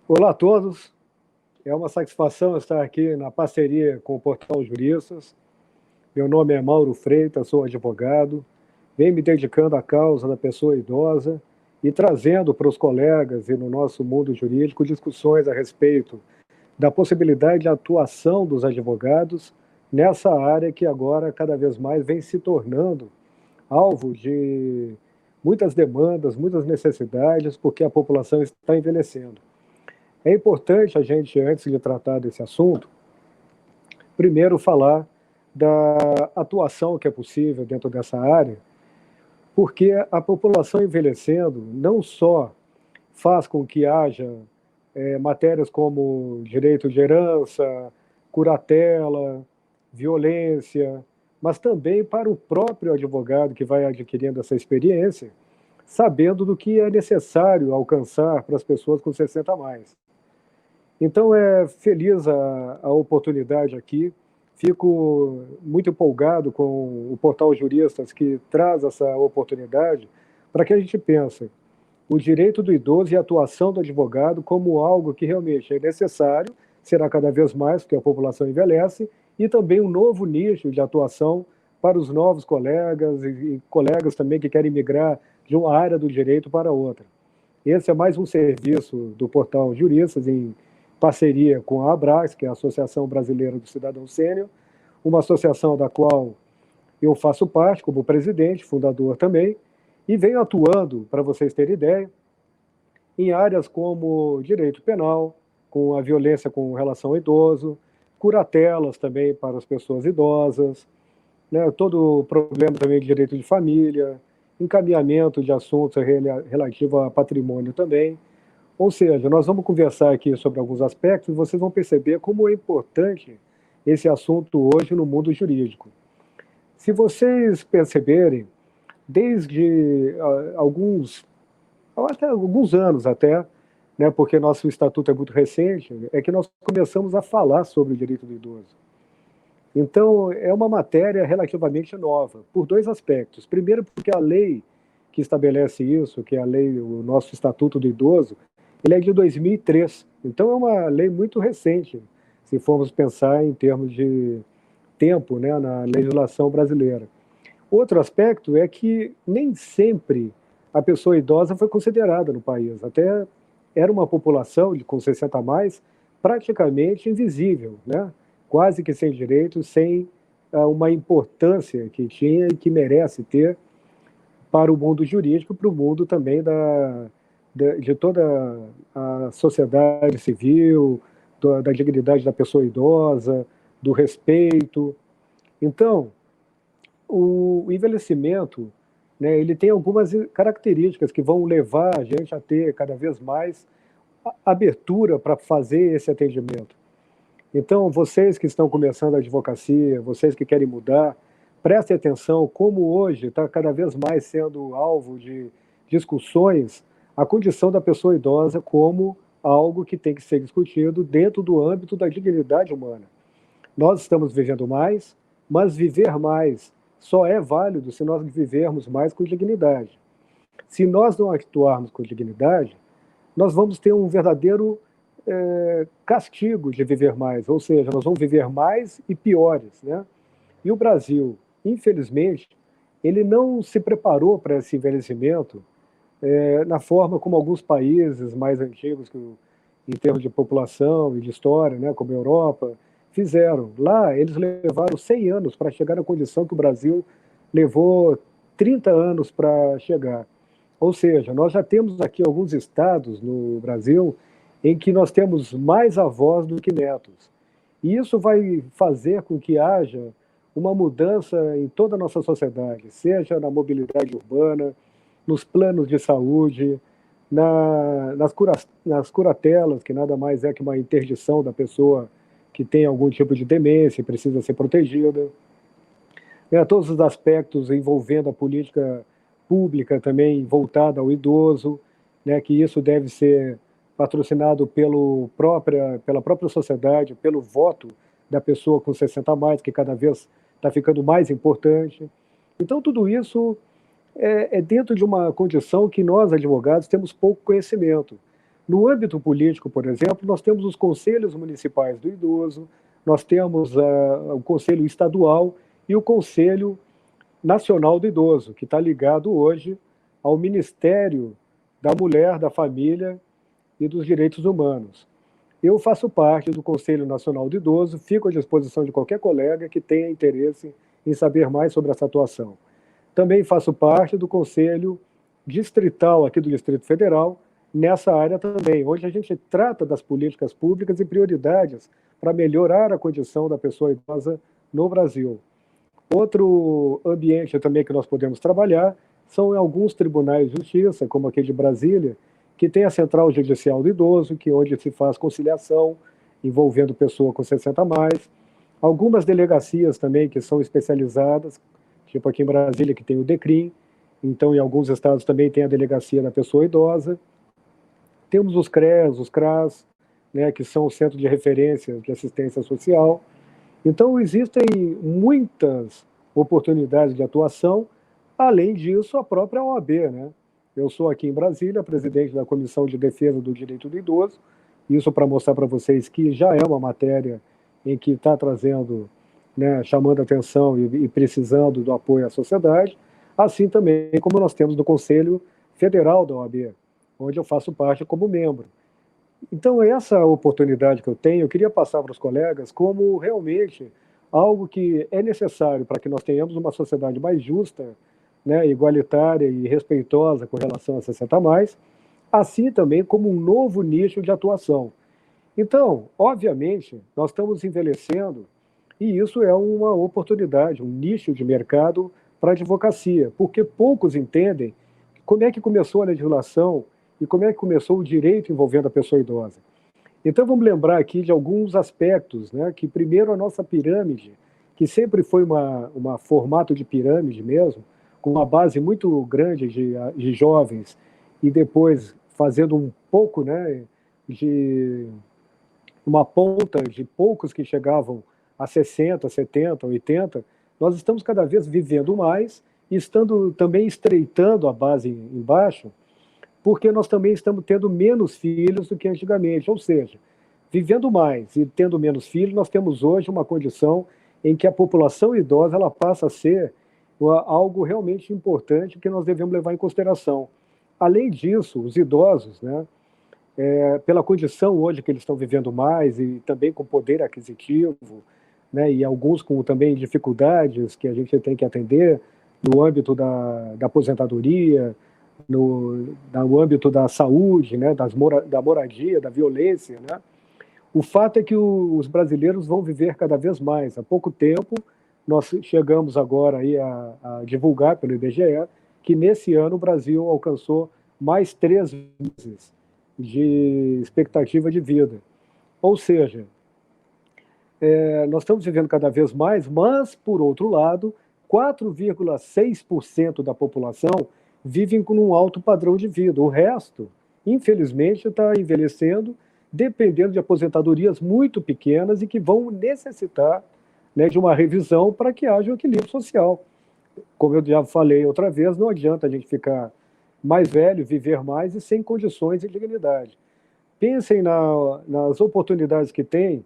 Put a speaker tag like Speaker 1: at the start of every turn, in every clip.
Speaker 1: Olá a todos, é uma satisfação estar aqui na parceria com o Portal Juristas. Meu nome é Mauro Freitas, sou advogado, venho me dedicando à causa da pessoa idosa e trazendo para os colegas e no nosso mundo jurídico discussões a respeito da possibilidade de atuação dos advogados nessa área que agora cada vez mais vem se tornando alvo de muitas demandas, muitas necessidades, porque a população está envelhecendo. É importante a gente, antes de tratar desse assunto, primeiro falar da atuação que é possível dentro dessa área, porque a população envelhecendo não só faz com que haja matérias como direito de herança, curatela, violência, mas também para o próprio advogado que vai adquirindo essa experiência, sabendo do que é necessário alcançar para as pessoas com 60 a mais. Então, é feliz a oportunidade aqui. Fico muito empolgado com o Portal Juristas, que traz essa oportunidade para que a gente pense o direito do idoso e a atuação do advogado como algo que realmente é necessário, será cada vez mais, porque a população envelhece, e também um novo nicho de atuação para os novos colegas e colegas também que querem migrar de uma área do direito para outra. Esse é mais um serviço do Portal Juristas, em parceria com a Abras, que é a Associação Brasileira do Cidadão Sênior, uma associação da qual eu faço parte como presidente, fundador também, e venho atuando, para vocês terem ideia, em áreas como direito penal, com a violência com relação ao idoso, curatelas também para as pessoas idosas, né, todo o problema também de direito de família, encaminhamento de assuntos relativos a patrimônio também. Ou seja, nós vamos conversar aqui sobre alguns aspectos e vocês vão perceber como é importante esse assunto hoje no mundo jurídico. Se vocês perceberem, desde até alguns anos até, né, porque nosso estatuto é muito recente, é que nós começamos a falar sobre o direito do idoso. Então, é uma matéria relativamente nova, por dois aspectos. Primeiro, porque a lei que estabelece isso, que é a lei, o nosso Estatuto do Idoso, ele é de 2003. Então, é uma lei muito recente, se formos pensar em termos de tempo, né, na legislação brasileira. Outro aspecto é que nem sempre a pessoa idosa foi considerada no país. Até era uma população com 60 a mais praticamente invisível, né? Quase que sem direitos, sem uma importância que tinha e que merece ter para o mundo jurídico, para o mundo também de toda a sociedade civil, da dignidade da pessoa idosa, do respeito. Então, o envelhecimento, né, ele tem algumas características que vão levar a gente a ter cada vez mais abertura para fazer esse atendimento. Então, vocês que estão começando a advocacia, vocês que querem mudar, prestem atenção como hoje está cada vez mais sendo alvo de discussões a condição da pessoa idosa como algo que tem que ser discutido dentro do âmbito da dignidade humana. Nós estamos vivendo mais, mas viver mais só é válido se nós vivermos mais com dignidade. Se nós não atuarmos com dignidade, nós vamos ter um verdadeiro castigo de viver mais, ou seja, nós vamos viver mais e piores, né? E o Brasil, infelizmente, ele não se preparou para esse envelhecimento na forma como alguns países mais antigos, em termos de população e de história, né, como a Europa, fizeram. Lá, eles levaram 100 anos para chegar na condição que o Brasil levou 30 anos para chegar. Ou seja, nós já temos aqui alguns estados no Brasil em que nós temos mais avós do que netos. E isso vai fazer com que haja uma mudança em toda a nossa sociedade, seja na mobilidade urbana, nos planos de saúde, nas curatelas, que nada mais é que uma interdição da pessoa que tem algum tipo de demência e precisa ser protegida. Todos os aspectos envolvendo a política pública também voltada ao idoso, né, que isso deve ser patrocinado pela própria sociedade, pelo voto da pessoa com 60 a mais, que cada vez está ficando mais importante. Então, tudo isso é dentro de uma condição que nós, advogados, temos pouco conhecimento. No âmbito político, por exemplo, nós temos os conselhos municipais do idoso, nós temos o Conselho Estadual e o Conselho Nacional do Idoso, que está ligado hoje ao Ministério da Mulher, da Família e dos Direitos Humanos. Eu faço parte do Conselho Nacional do Idoso, fico à disposição de qualquer colega que tenha interesse em saber mais sobre essa atuação. Também faço parte do Conselho Distrital aqui do Distrito Federal, nessa área também. Hoje a gente trata das políticas públicas e prioridades para melhorar a condição da pessoa idosa no Brasil. Outro ambiente também que nós podemos trabalhar são em alguns tribunais de justiça, como aqui de Brasília, que tem a Central Judicial do Idoso, que é onde se faz conciliação envolvendo pessoa com 60 a mais. Algumas delegacias também que são especializadas, tipo aqui em Brasília, que tem o DECRIM, então em alguns estados também tem a Delegacia da Pessoa Idosa. Temos os CREAS, os CRAS, né, que são o Centro de Referência de Assistência Social. Então, existem muitas oportunidades de atuação, além disso, a própria OAB, né? Eu sou aqui em Brasília, presidente da Comissão de Defesa do Direito do Idoso, isso para mostrar para vocês que já é uma matéria em que está trazendo, né, chamando atenção e precisando do apoio à sociedade, assim também como nós temos no Conselho Federal da OAB, onde eu faço parte como membro. Então, essa oportunidade que eu tenho, eu queria passar para os colegas como realmente algo que é necessário para que nós tenhamos uma sociedade mais justa, né, igualitária e respeitosa com relação a 60 a mais, assim também como um novo nicho de atuação. Então, obviamente, nós estamos envelhecendo e isso é uma oportunidade, um nicho de mercado para a advocacia, porque poucos entendem como é que começou a legislação e como é que começou o direito envolvendo a pessoa idosa. Então, vamos lembrar aqui de alguns aspectos, né? Que primeiro a nossa pirâmide, que sempre foi uma formato de pirâmide mesmo, com uma base muito grande de jovens, e depois fazendo um pouco, né, de uma ponta de poucos que chegavam a 60, 70, 80, nós estamos cada vez vivendo mais e estando também estreitando a base embaixo, porque nós também estamos tendo menos filhos do que antigamente, ou seja, vivendo mais e tendo menos filhos, nós temos hoje uma condição em que a população idosa ela passa a ser algo realmente importante que nós devemos levar em consideração. Além disso, os idosos, né, pela condição hoje que eles estão vivendo mais e também com poder aquisitivo, né, e alguns com também dificuldades que a gente tem que atender no âmbito da aposentadoria, no âmbito da saúde, né, da moradia, da violência, né? O fato é que os brasileiros vão viver cada vez mais. Há pouco tempo, nós chegamos agora aí a divulgar pelo IBGE que nesse ano o Brasil alcançou mais 3 meses de expectativa de vida. Ou seja, nós estamos vivendo cada vez mais, mas, por outro lado, 4,6% da população vivem com um alto padrão de vida. O resto, infelizmente, está envelhecendo, dependendo de aposentadorias muito pequenas e que vão necessitar, né, de uma revisão para que haja um equilíbrio social. Como eu já falei outra vez, não adianta a gente ficar mais velho, viver mais e sem condições e dignidade. Pensem nas oportunidades que tem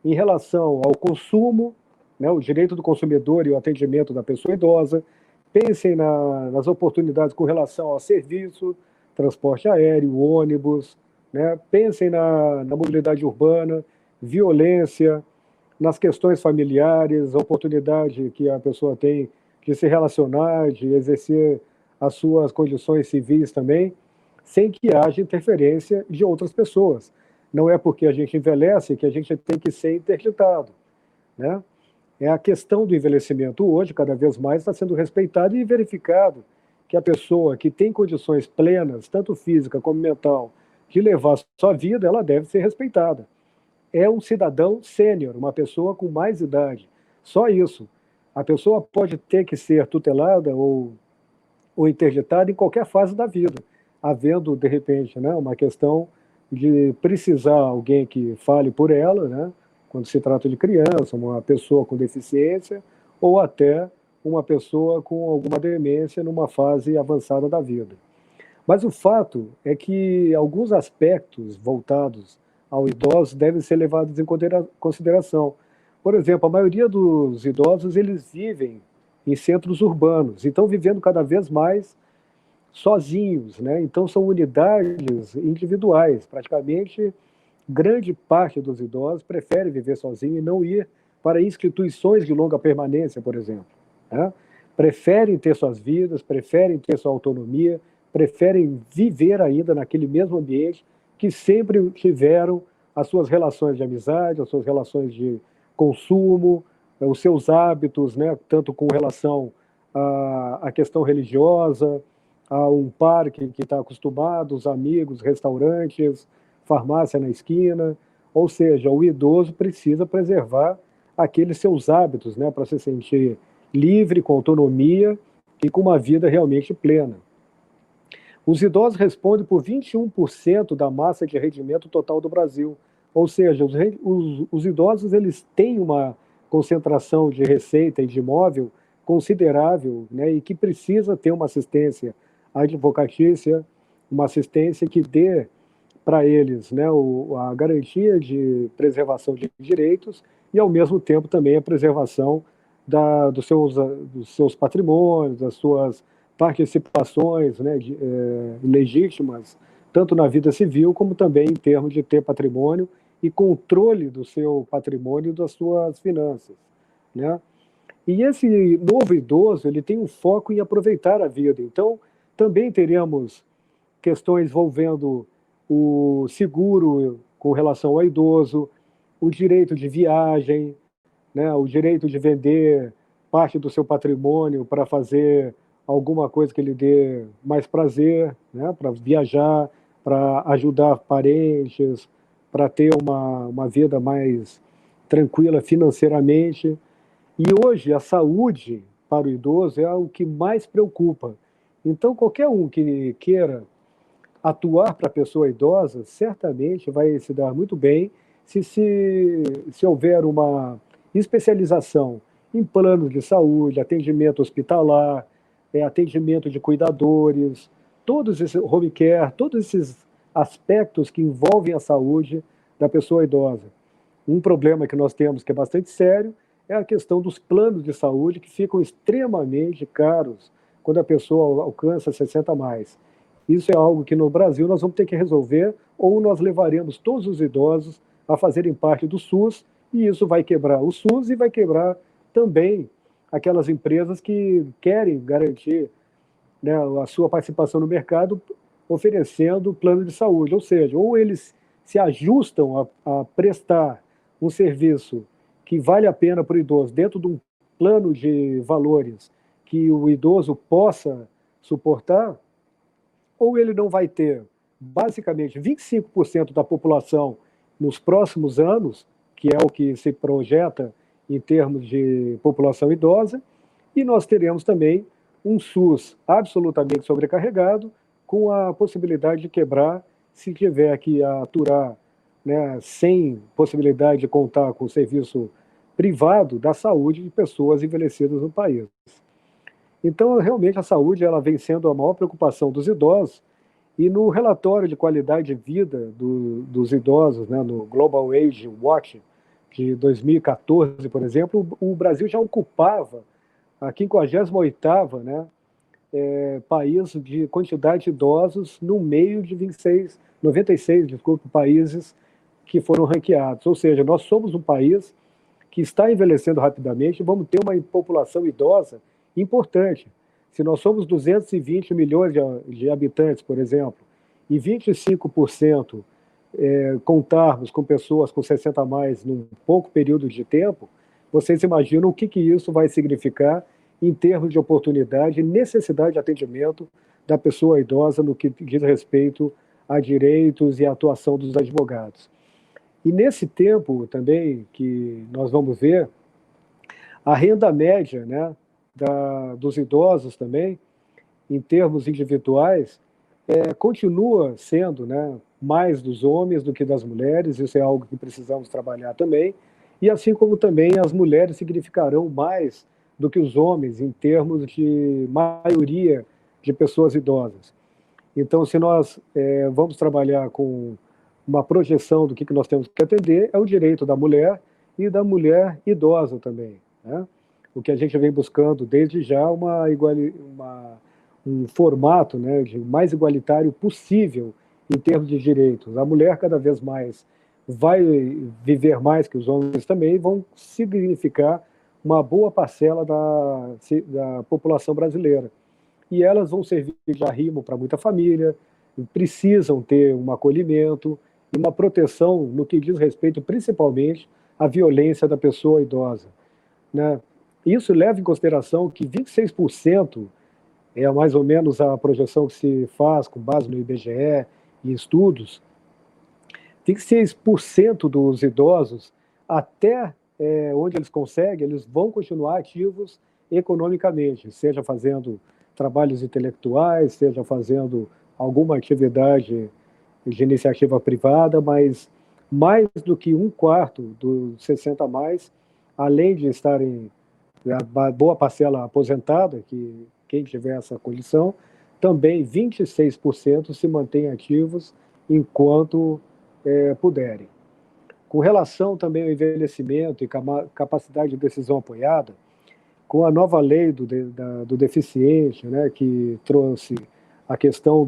Speaker 1: em relação ao consumo, né, o direito do consumidor e o atendimento da pessoa idosa. Pensem nas oportunidades com relação ao serviço, transporte aéreo, ônibus, né? Pensem na mobilidade urbana, violência, nas questões familiares, a oportunidade que a pessoa tem de se relacionar, de exercer as suas condições civis também, sem que haja interferência de outras pessoas. Não é porque a gente envelhece que a gente tem que ser interditado, né? É a questão do envelhecimento hoje, cada vez mais, está sendo respeitado e verificado que a pessoa que tem condições plenas, tanto física como mental, de levar sua vida, ela deve ser respeitada. É um cidadão sênior, uma pessoa com mais idade. Só isso. A pessoa pode ter que ser tutelada ou interditada em qualquer fase da vida, havendo, de repente, né, uma questão de precisar alguém que fale por ela, né, quando se trata de criança, uma pessoa com deficiência, ou até uma pessoa com alguma demência numa fase avançada da vida. Mas o fato é que alguns aspectos voltados ao idoso devem ser levados em consideração. Por exemplo, a maioria dos idosos eles vivem em centros urbanos, então vivendo cada vez mais sozinhos, né? Então são unidades individuais. Praticamente grande parte dos idosos prefere viver sozinho e não ir para instituições de longa permanência, por exemplo, né? Preferem ter suas vidas, preferem ter sua autonomia, preferem viver ainda naquele mesmo ambiente que sempre tiveram as suas relações de amizade, as suas relações de consumo, os seus hábitos, né, tanto com relação à questão religiosa, a um parque que está acostumado, os amigos, restaurantes, farmácia na esquina. Ou seja, o idoso precisa preservar aqueles seus hábitos, né, para se sentir livre, com autonomia e com uma vida realmente plena. Os idosos respondem por 21% da massa de rendimento total do Brasil. Ou seja, os idosos eles têm uma concentração de receita e de imóvel considerável, né, e que precisa ter uma assistência advocatícia, uma assistência que dê para eles, né, a garantia de preservação de direitos e, ao mesmo tempo, também a preservação dos seus patrimônios, das suas participações, né, legítimas, tanto na vida civil como também em termos de ter patrimônio e controle do seu patrimônio e das suas finanças, né? E esse novo idoso, ele tem um foco em aproveitar a vida. Então, também teremos questões envolvendo o seguro com relação ao idoso, o direito de viagem, né, o direito de vender parte do seu patrimônio para fazer alguma coisa que lhe dê mais prazer, né, para viajar, para ajudar parentes, para ter uma vida mais tranquila financeiramente. E hoje a saúde para o idoso é o que mais preocupa. Então, qualquer um que queira atuar para a pessoa idosa, certamente vai se dar muito bem se houver uma especialização em planos de saúde, atendimento hospitalar, atendimento de cuidadores, todos esses home care, todos esses aspectos que envolvem a saúde da pessoa idosa. Um problema que nós temos que é bastante sério é a questão dos planos de saúde que ficam extremamente caros quando a pessoa alcança 60 a mais. Isso é algo que no Brasil nós vamos ter que resolver, ou nós levaremos todos os idosos a fazerem parte do SUS, e isso vai quebrar o SUS e vai quebrar também aquelas empresas que querem garantir, né, a sua participação no mercado oferecendo plano de saúde. Ou seja, ou eles se ajustam a prestar um serviço que vale a pena para o idoso dentro de um plano de valores que o idoso possa suportar, ou ele não vai ter, basicamente, 25% da população nos próximos anos, que é o que se projeta em termos de população idosa, e nós teremos também um SUS absolutamente sobrecarregado, com a possibilidade de quebrar se tiver que aturar, né, sem possibilidade de contar com o serviço privado da saúde de pessoas envelhecidas no país. Então, realmente, a saúde ela vem sendo a maior preocupação dos idosos, e no relatório de qualidade de vida dos idosos, né, no Global Age Watch, de 2014, por exemplo, o Brasil já ocupava a 58ª, né, país de quantidade de idosos no meio de 96, desculpa, países que foram ranqueados. Ou seja, nós somos um país que está envelhecendo rapidamente e vamos ter uma população idosa importante. Se nós somos 220 milhões de habitantes, por exemplo, e 25% contarmos com pessoas com 60 a mais num pouco período de tempo, vocês imaginam o que isso vai significar em termos de oportunidade e necessidade de atendimento da pessoa idosa no que diz respeito a direitos e a atuação dos advogados. E nesse tempo também que nós vamos ver, a renda média, né, dos idosos também, em termos individuais, continua sendo, né, mais dos homens do que das mulheres. Isso é algo que precisamos trabalhar também, e assim como também as mulheres significarão mais do que os homens em termos de maioria de pessoas idosas. Então, se nós vamos trabalhar com uma projeção do que nós temos que atender, é o direito da mulher e da mulher idosa também, né? O que a gente vem buscando desde já um formato, né, de mais igualitário possível em termos de direitos. A mulher cada vez mais vai viver mais que os homens também, vão significar uma boa parcela da população brasileira. E elas vão servir de arrimo para muita família, precisam ter um acolhimento e uma proteção no que diz respeito principalmente à violência da pessoa idosa, né? Isso leva em consideração que 26% é mais ou menos a projeção que se faz com base no IBGE e estudos, 26% dos idosos, até onde eles conseguem, eles vão continuar ativos economicamente, seja fazendo trabalhos intelectuais, seja fazendo alguma atividade de iniciativa privada, mas mais do que um quarto dos 60 a mais, além de estarem a boa parcela aposentada, que quem tiver essa condição, também 26% se mantêm ativos enquanto puderem. Com relação também ao envelhecimento e capacidade de decisão apoiada, com a nova lei do deficiente, né, que trouxe a questão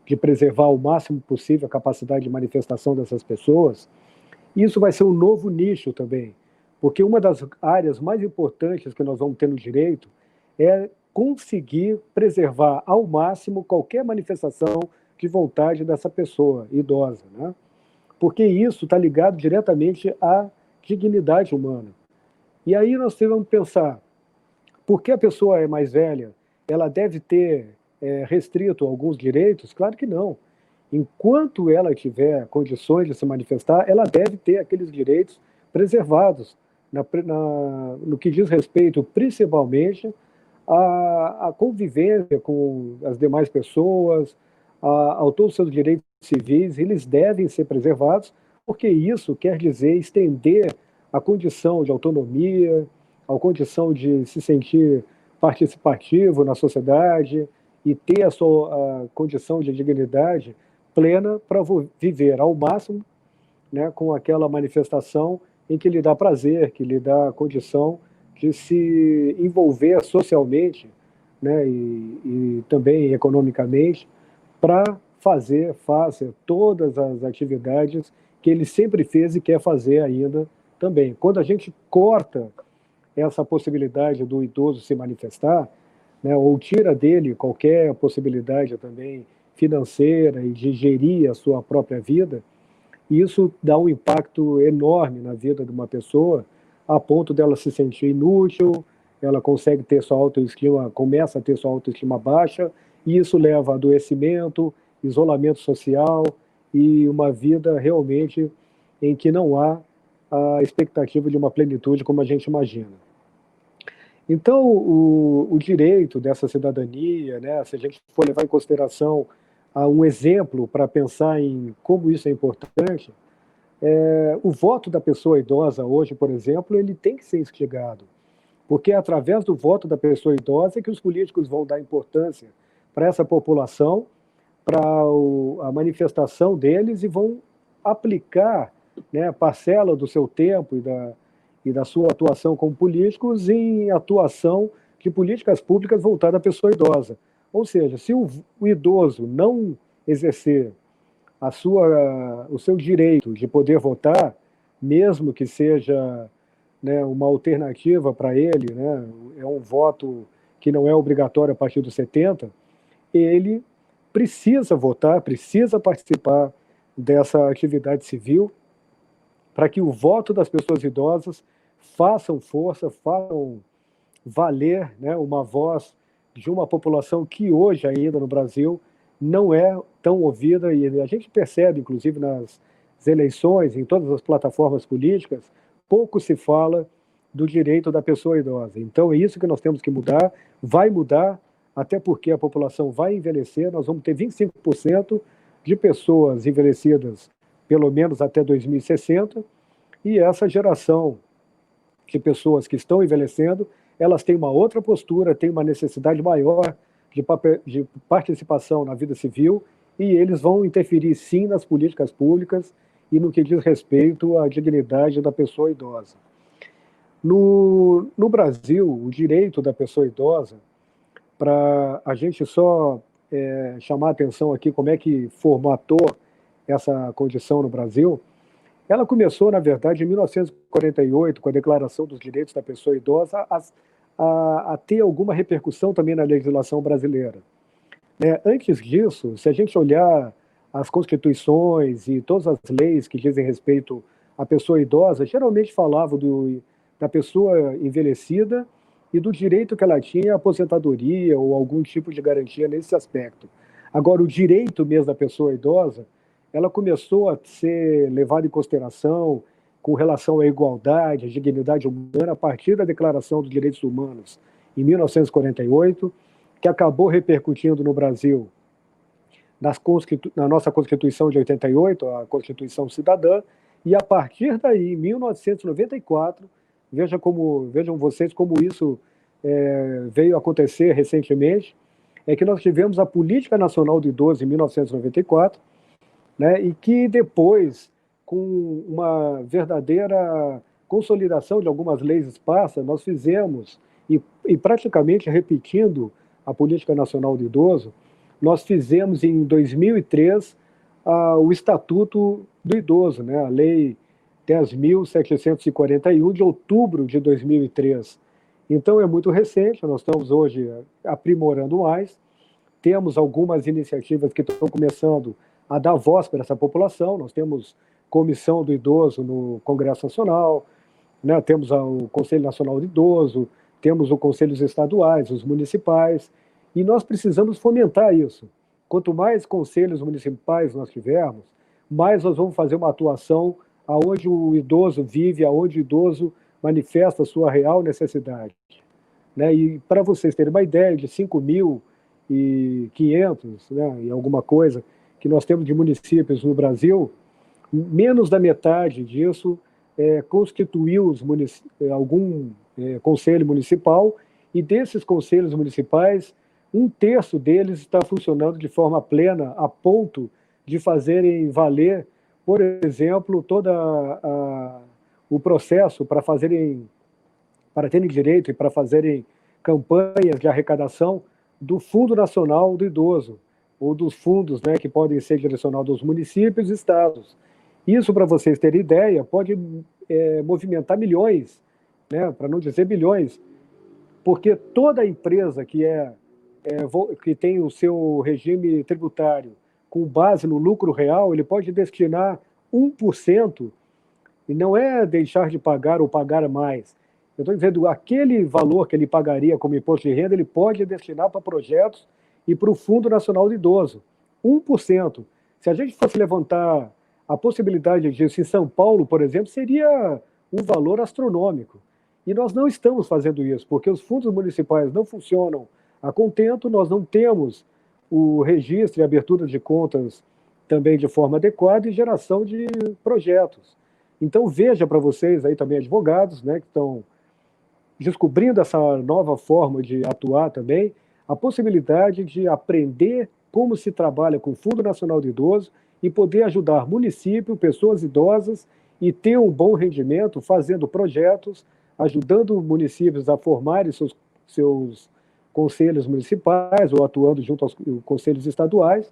Speaker 1: de preservar o máximo possível a capacidade de manifestação dessas pessoas, isso vai ser um novo nicho também, porque uma das áreas mais importantes que nós vamos ter no direito é conseguir preservar ao máximo qualquer manifestação de vontade dessa pessoa idosa, né? Porque isso está ligado diretamente à dignidade humana. E aí nós temos que pensar, por que a pessoa é mais velha? Ela deve ter restrito alguns direitos? Claro que não. Enquanto ela tiver condições de se manifestar, ela deve ter aqueles direitos preservados, no que diz respeito principalmente à convivência com as demais pessoas, a todos os seus direitos civis, eles devem ser preservados, porque isso quer dizer estender a condição de autonomia, a condição de se sentir participativo na sociedade e ter a sua condição de dignidade plena para viver ao máximo, né, com aquela manifestação em que lhe dá prazer, que lhe dá condição de se envolver socialmente, né, e também economicamente, para fazer todas as atividades que ele sempre fez e quer fazer ainda também. Quando a gente corta essa possibilidade do idoso se manifestar, né, ou tira dele qualquer possibilidade também financeira e de gerir a sua própria vida, isso dá um impacto enorme na vida de uma pessoa, a ponto dela se sentir inútil, ela consegue ter sua autoestima, começa a ter sua autoestima baixa, e isso leva a adoecimento, isolamento social e uma vida realmente em que não há a expectativa de uma plenitude como a gente imagina. Então, o direito dessa cidadania, né, se a gente for levar em consideração um exemplo para pensar em como isso é importante, o voto da pessoa idosa hoje, por exemplo, ele tem que ser instigado, porque é através do voto da pessoa idosa que os políticos vão dar importância para essa população, para a manifestação deles e vão aplicar, né, parcela do seu tempo e da sua atuação como políticos em atuação de políticas públicas voltadas à pessoa idosa. Ou seja, se o idoso não exercer o seu direito de poder votar, mesmo que seja, né, uma alternativa para ele, né, é um voto que não é obrigatório a partir dos 70, ele precisa votar, precisa participar dessa atividade civil para que o voto das pessoas idosas façam força, façam valer, né, uma voz de uma população que hoje ainda no Brasil não é tão ouvida, e a gente percebe, inclusive, nas eleições, em todas as plataformas políticas, pouco se fala do direito da pessoa idosa. Então, é isso que nós temos que mudar, vai mudar, até porque a população vai envelhecer, nós vamos ter 25% de pessoas envelhecidas, pelo menos até 2060, e essa geração de pessoas que estão envelhecendo, elas têm uma outra postura, têm uma necessidade maior de participação na vida civil, e eles vão interferir, sim, nas políticas públicas e no que diz respeito à dignidade da pessoa idosa. No Brasil, o direito da pessoa idosa, para a gente só chamar a atenção aqui como é que formatou essa condição no Brasil, ela começou, na verdade, em 1948, com a Declaração dos Direitos da Pessoa Idosa, a ter alguma repercussão também na legislação brasileira. Antes disso, se a gente olhar as constituições e todas as leis que dizem respeito à pessoa idosa, geralmente falavam da pessoa envelhecida e do direito que ela tinha à aposentadoria ou algum tipo de garantia nesse aspecto. Agora, o direito mesmo da pessoa idosa, ela começou a ser levada em consideração com relação à igualdade, à dignidade humana, a partir da Declaração dos Direitos Humanos, em 1948, que acabou repercutindo no Brasil na nossa Constituição de 88, a Constituição Cidadã, e a partir daí, em 1994, vejam vocês como isso veio acontecer recentemente, é que nós tivemos a Política Nacional do Idoso em 1994, e que depois, com uma verdadeira consolidação de algumas leis esparsas, nós fizemos, e praticamente repetindo a Política Nacional do Idoso, nós fizemos em 2003 o Estatuto do Idoso, a Lei 10.741, de outubro de 2003. Então, é muito recente, nós estamos hoje aprimorando mais, temos algumas iniciativas que estão começando a dar voz para essa população, nós temos Comissão do Idoso no Congresso Nacional, temos o Conselho Nacional do Idoso, temos os conselhos estaduais, os municipais, e nós precisamos fomentar isso. Quanto mais conselhos municipais nós tivermos, mais nós vamos fazer uma atuação aonde o idoso vive, aonde o idoso manifesta a sua real necessidade. E para vocês terem uma ideia, de 5.500, e alguma coisa, que nós temos de municípios no Brasil, menos da metade disso constituiu algum conselho municipal, e desses conselhos municipais, 1/3 deles está funcionando de forma plena, a ponto de fazerem valer, por exemplo, todo o processo para terem direito e para fazerem campanhas de arrecadação do Fundo Nacional do Idoso, ou dos fundos que podem ser direcionados aos municípios e estados. Isso, para vocês terem ideia, pode movimentar milhões, para não dizer bilhões, porque toda empresa que tem o seu regime tributário com base no lucro real, ele pode destinar 1%, e não é deixar de pagar ou pagar mais. Eu estou dizendo, aquele valor que ele pagaria como imposto de renda, ele pode destinar para projetos e para o Fundo Nacional do Idoso. 1%. Se a gente fosse levantar a possibilidade disso em São Paulo, por exemplo, seria um valor astronômico. E nós não estamos fazendo isso, porque os fundos municipais não funcionam a contento, nós não temos o registro e abertura de contas também de forma adequada e geração de projetos. Então, veja para vocês aí também, advogados, que estão descobrindo essa nova forma de atuar também, a possibilidade de aprender como se trabalha com o Fundo Nacional do Idoso e poder ajudar município, pessoas idosas e ter um bom rendimento fazendo projetos, ajudando municípios a formarem seus conselhos municipais ou atuando junto aos conselhos estaduais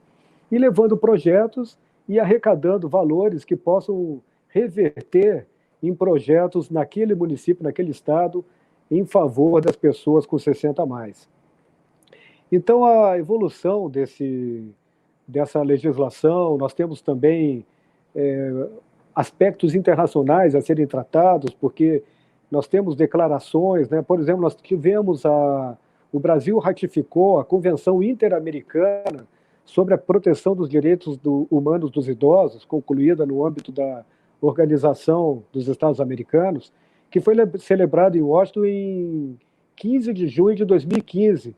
Speaker 1: e levando projetos e arrecadando valores que possam reverter em projetos naquele município, naquele estado, em favor das pessoas com 60 a mais. Então, a evolução dessa legislação, nós temos também aspectos internacionais a serem tratados, porque nós temos declarações, por exemplo, nós tivemos o Brasil ratificou a Convenção Interamericana sobre a Proteção dos Direitos Humanos dos Idosos, concluída no âmbito da Organização dos Estados Americanos, que foi celebrado em Washington em 15 de junho de 2015.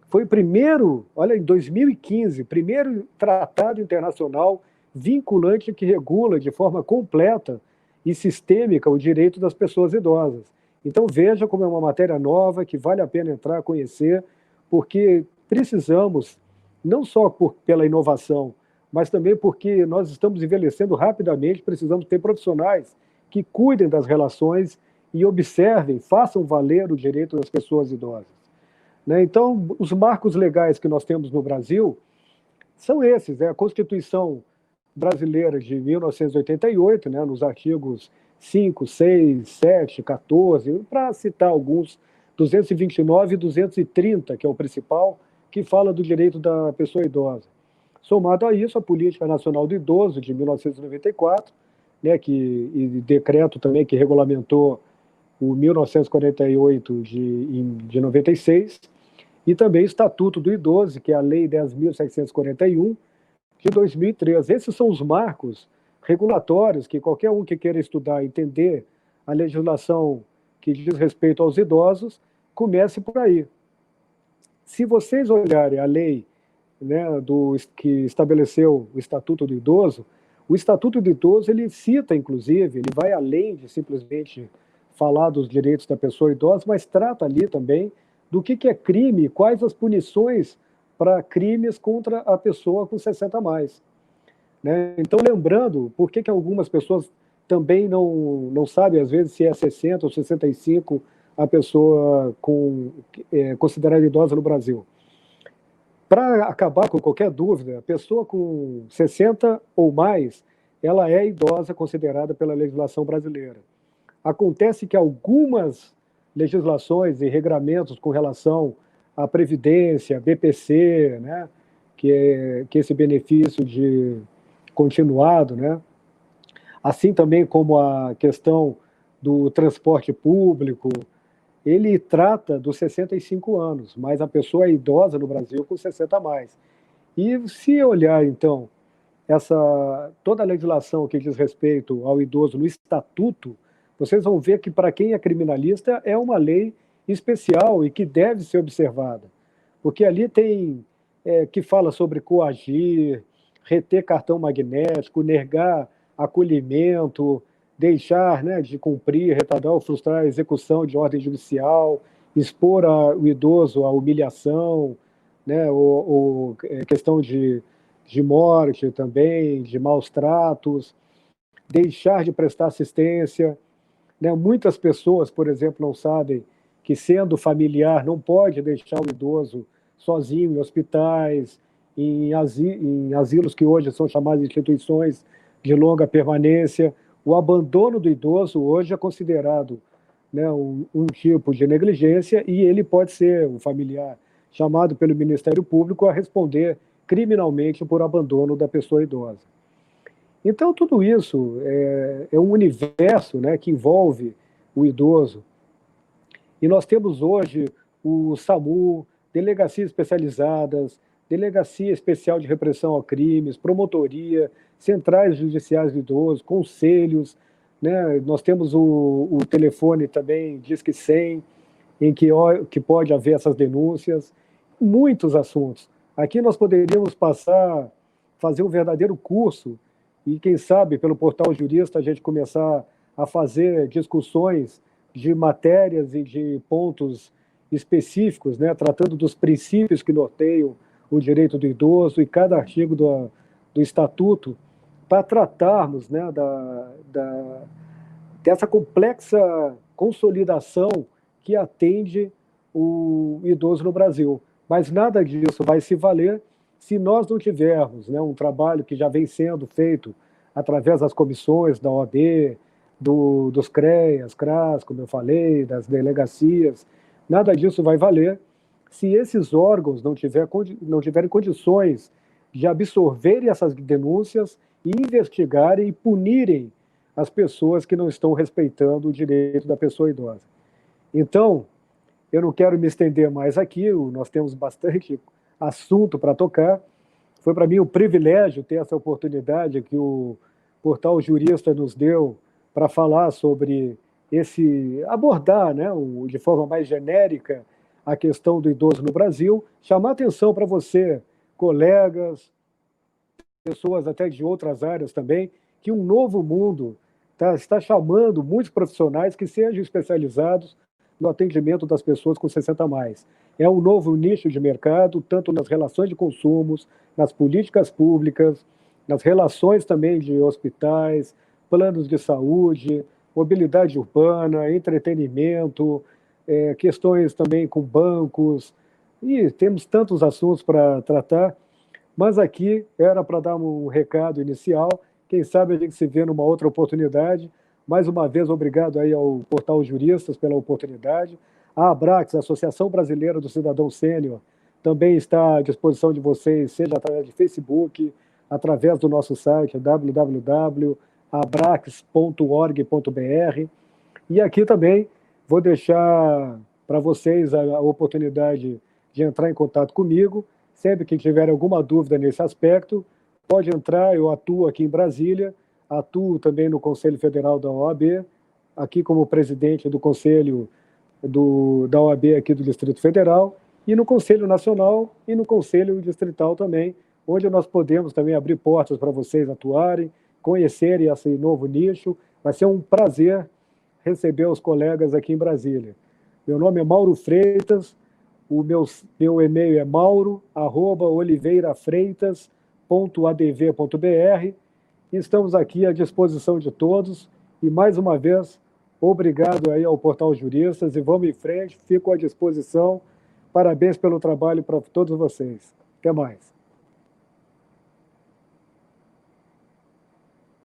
Speaker 1: Foi o primeiro, olha, em 2015, primeiro tratado internacional vinculante que regula de forma completa e sistêmica o direito das pessoas idosas. Então, veja como é uma matéria nova, que vale a pena entrar, conhecer, porque precisamos, não só pela inovação, mas também porque nós estamos envelhecendo rapidamente, precisamos ter profissionais que cuidem das relações e observem, façam valer o direito das pessoas idosas. Né? Então, os marcos legais que nós temos no Brasil são esses, a Constituição brasileira de 1988, né, nos artigos 5, 6, 7, 14, para citar alguns, 229 e 230, que é o principal, que fala do direito da pessoa idosa. Somado a isso, a Política Nacional do Idoso, de 1994, né, e decreto também que regulamentou o 1948 de 96, e também o Estatuto do Idoso, que é a Lei 10.741, de 2003. Esses são os marcos regulatórios que qualquer um que queira estudar e entender a legislação que diz respeito aos idosos, comece por aí. Se vocês olharem a lei, né, que estabeleceu o Estatuto do Idoso, o Estatuto do Idoso, ele cita, inclusive, ele vai além de simplesmente falar dos direitos da pessoa idosa, mas trata ali também do que é crime, quais as punições para crimes contra a pessoa com 60 a mais. Né? Então, lembrando, por que algumas pessoas também não sabem, às vezes, se é 60 ou 65 a pessoa considerada idosa no Brasil. Para acabar com qualquer dúvida, a pessoa com 60 ou mais, ela é idosa considerada pela legislação brasileira. Acontece que algumas legislações e regramentos com relação à Previdência, BPC, né, que é esse benefício de continuado, né, assim também como a questão do transporte público, ele trata dos 65 anos, mas a pessoa é idosa no Brasil com 60 a mais. E se olhar, então, toda a legislação que diz respeito ao idoso no Estatuto, vocês vão ver que, para quem é criminalista, é uma lei especial e que deve ser observada. Porque ali tem que fala sobre coagir, reter cartão magnético, negar acolhimento, deixar, né, de cumprir, retardar ou frustrar a execução de ordem judicial, expor o idoso à humilhação, né, ou questão de morte também, de maus tratos, deixar de prestar assistência. Né? Muitas pessoas, por exemplo, não sabem que, sendo familiar, não pode deixar o idoso sozinho em hospitais, em asilos que hoje são chamados de instituições de longa permanência. O abandono do idoso hoje é considerado, né, um tipo de negligência, e ele pode ser um familiar chamado pelo Ministério Público a responder criminalmente por abandono da pessoa idosa. Então, tudo isso é um universo, né, que envolve o idoso. E nós temos hoje o SAMU, delegacias especializadas, delegacia especial de repressão a crimes, promotoria, centrais judiciais do idoso, conselhos, né? Nós temos o telefone também, Disque 100, em que pode haver essas denúncias, muitos assuntos. Aqui nós poderíamos fazer um verdadeiro curso, e quem sabe, pelo Portal Jurista, a gente começar a fazer discussões de matérias e de pontos específicos, né, tratando dos princípios que norteiam o direito do idoso e cada artigo do Estatuto, para tratarmos, né, dessa complexa consolidação que atende o idoso no Brasil. Mas nada disso vai se valer se nós não tivermos, né, um trabalho que já vem sendo feito através das comissões da OAB, dos CREAS, CRAS, como eu falei, das delegacias. Nada disso vai valer se esses órgãos não tiverem condições de absorverem essas denúncias e investigarem e punirem as pessoas que não estão respeitando o direito da pessoa idosa. Então, eu não quero me estender mais aqui, nós temos bastante assunto para tocar. Foi para mim um privilégio ter essa oportunidade que o Portal Jurista nos deu para falar sobre abordar, né, de forma mais genérica, a questão do idoso no Brasil, chamar atenção para você, colegas, pessoas até de outras áreas também, que um novo mundo está chamando muitos profissionais que sejam especializados no atendimento das pessoas com 60 a mais. É um novo nicho de mercado, tanto nas relações de consumos, nas políticas públicas, nas relações também de hospitais, planos de saúde, mobilidade urbana, entretenimento, questões também com bancos, e temos tantos assuntos para tratar, mas aqui era para dar um recado inicial, quem sabe a gente se vê numa outra oportunidade. Mais uma vez, obrigado aí ao Portal Juristas pela oportunidade. A Abrax, a Associação Brasileira do Cidadão Sênior, também está à disposição de vocês, seja através de Facebook, através do nosso site www.abrax.org.br. E aqui também vou deixar para vocês a oportunidade de entrar em contato comigo. Sempre que tiver alguma dúvida nesse aspecto, pode entrar. Eu atuo aqui em Brasília, atuo também no Conselho Federal da OAB, aqui como presidente do Conselho da OAB aqui do Distrito Federal, e no Conselho Nacional e no Conselho Distrital também, onde nós podemos também abrir portas para vocês atuarem, conhecerem esse novo nicho. Vai ser um prazer receber os colegas aqui em Brasília. Meu nome é Mauro Freitas, o meu e-mail é mauro@oliveirafreitas.adv.br, e estamos aqui à disposição de todos. E, mais uma vez, obrigado aí ao Portal Juristas, e vamos em frente, fico à disposição. Parabéns pelo trabalho para todos vocês. Até mais.